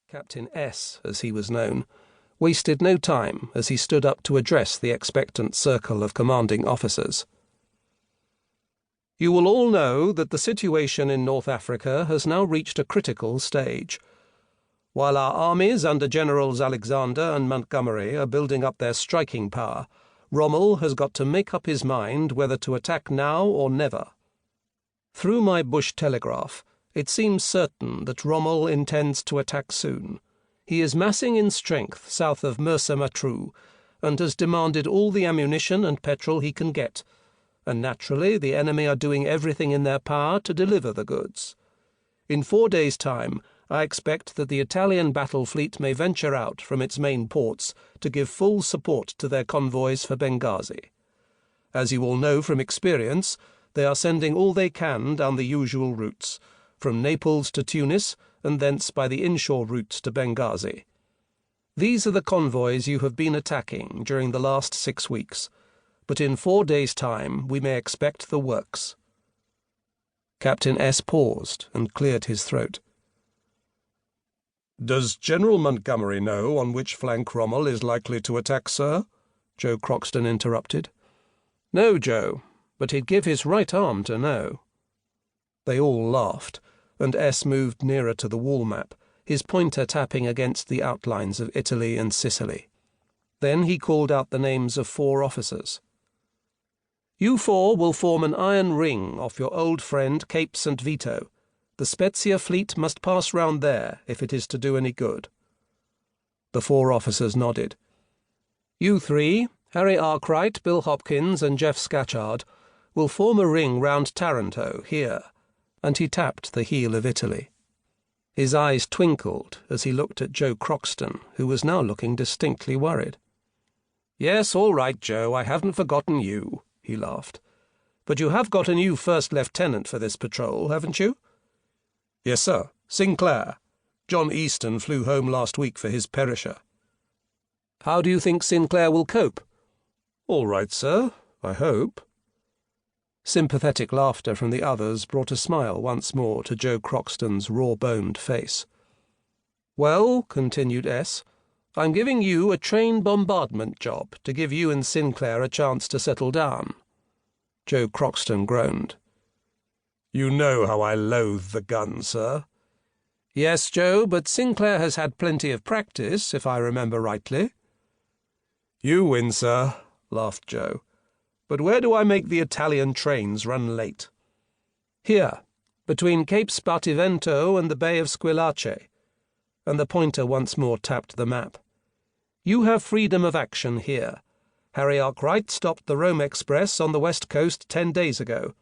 Captain S, as he was known, wasted no time as he stood up to address the expectant circle of commanding officers. You will all know that the situation in North Africa has now reached a critical stage. While our armies under Generals Alexander and Montgomery are building up their striking power, Rommel has got to make up his mind whether to attack now or never. Through my bush telegraph, it seems certain that Rommel intends to attack soon. He is massing in strength south of Mersa Matruh, and has demanded all the ammunition and petrol he can get, and naturally the enemy are doing everything in their power to deliver the goods. In 4 days' time, I expect that the Italian battle fleet may venture out from its main ports to give full support to their convoys for Benghazi. As you all know from experience, they are sending all they can down the usual routes, from Naples to Tunis, and thence by the inshore routes to Benghazi. These are the convoys you have been attacking during the last 6 weeks, but in 4 days' time we may expect the works. Captain S paused and cleared his throat. "Does General Montgomery know on which flank Rommel is likely to attack, sir?" Joe Croxton interrupted. "No, Joe, but he'd give his right arm to know." They all laughed, and S moved nearer to the wall map, his pointer tapping against the outlines of Italy and Sicily. Then he called out the names of 4 officers. "You 4 will form an iron ring off your old friend Cape St. Vito. The Spezia fleet must pass round there if it is to do any good." The 4 officers nodded. "You 3, Harry Arkwright, Bill Hopkins, and Jeff Scatchard, will form a ring round Taranto, here," and he tapped the heel of Italy. His eyes twinkled as he looked at Joe Croxton, who was now looking distinctly worried. "Yes, all right, Joe, I haven't forgotten you," he laughed. "But you have got a new first lieutenant for this patrol, haven't you?" "Yes, sir. Sinclair. John Easton flew home last week for his perisher." "How do you think Sinclair will cope?" "All right, sir, I hope." Sympathetic laughter from the others brought a smile once more to Joe Croxton's raw-boned face. "Well," continued S, "I'm giving you a train bombardment job to give you and Sinclair a chance to settle down." Joe Croxton groaned. "You know how I loathe the gun, sir." "Yes, Joe, but Sinclair has had plenty of practice, if I remember rightly." "You win, sir," laughed Joe. "But where do I make the Italian trains run late?" "Here, between Cape Spartivento and the Bay of Squillace," and the pointer once more tapped the map. "You have freedom of action here. Harry Arkwright stopped the Rome Express on the west coast 10 days ago.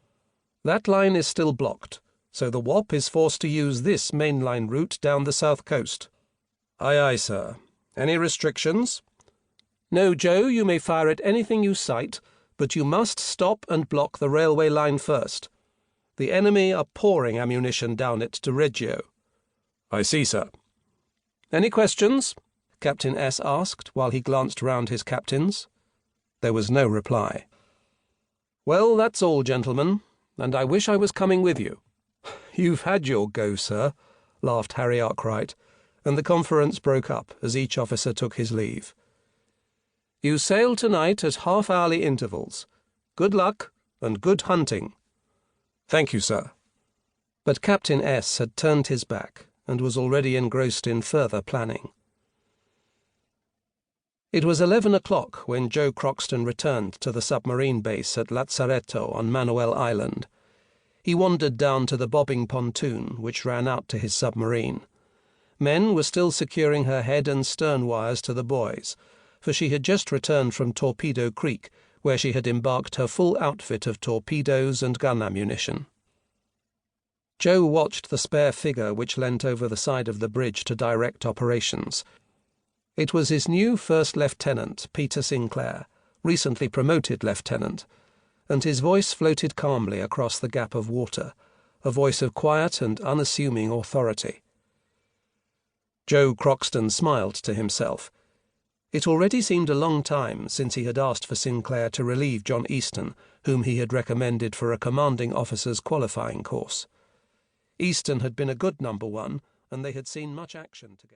That line is still blocked, so the WAP is forced to use this mainline route down the south coast." "Aye, aye, sir. Any restrictions?" "No, Joe, you may fire at anything you sight, but you must stop and block the railway line first. The enemy are pouring ammunition down it to Reggio." "I see, sir." "Any questions?" Captain S asked while he glanced round his captains. There was no reply. "Well, that's all, gentlemen, and I wish I was coming with you." "You've had your go, sir," laughed Harry Arkwright, and the conference broke up as each officer took his leave. "You sail tonight at half-hourly intervals. Good luck, and good hunting." "Thank you, sir." But Captain S had turned his back and was already engrossed in further planning. It was 11 o'clock when Joe Croxton returned to the submarine base at Lazzaretto on Manuel Island. He wandered down to the bobbing pontoon which ran out to his submarine. Men were still securing her head and stern wires to the buoys, for she had just returned from Torpedo Creek, where she had embarked her full outfit of torpedoes and gun ammunition. Joe watched the spare figure which leant over the side of the bridge to direct operations. It was his new First Lieutenant, Peter Sinclair, recently promoted lieutenant, and his voice floated calmly across the gap of water, a voice of quiet and unassuming authority. Joe Croxton smiled to himself. It already seemed a long time since he had asked for Sinclair to relieve John Easton, whom he had recommended for a commanding officer's qualifying course. Easton had been a good number 1, and they had seen much action together.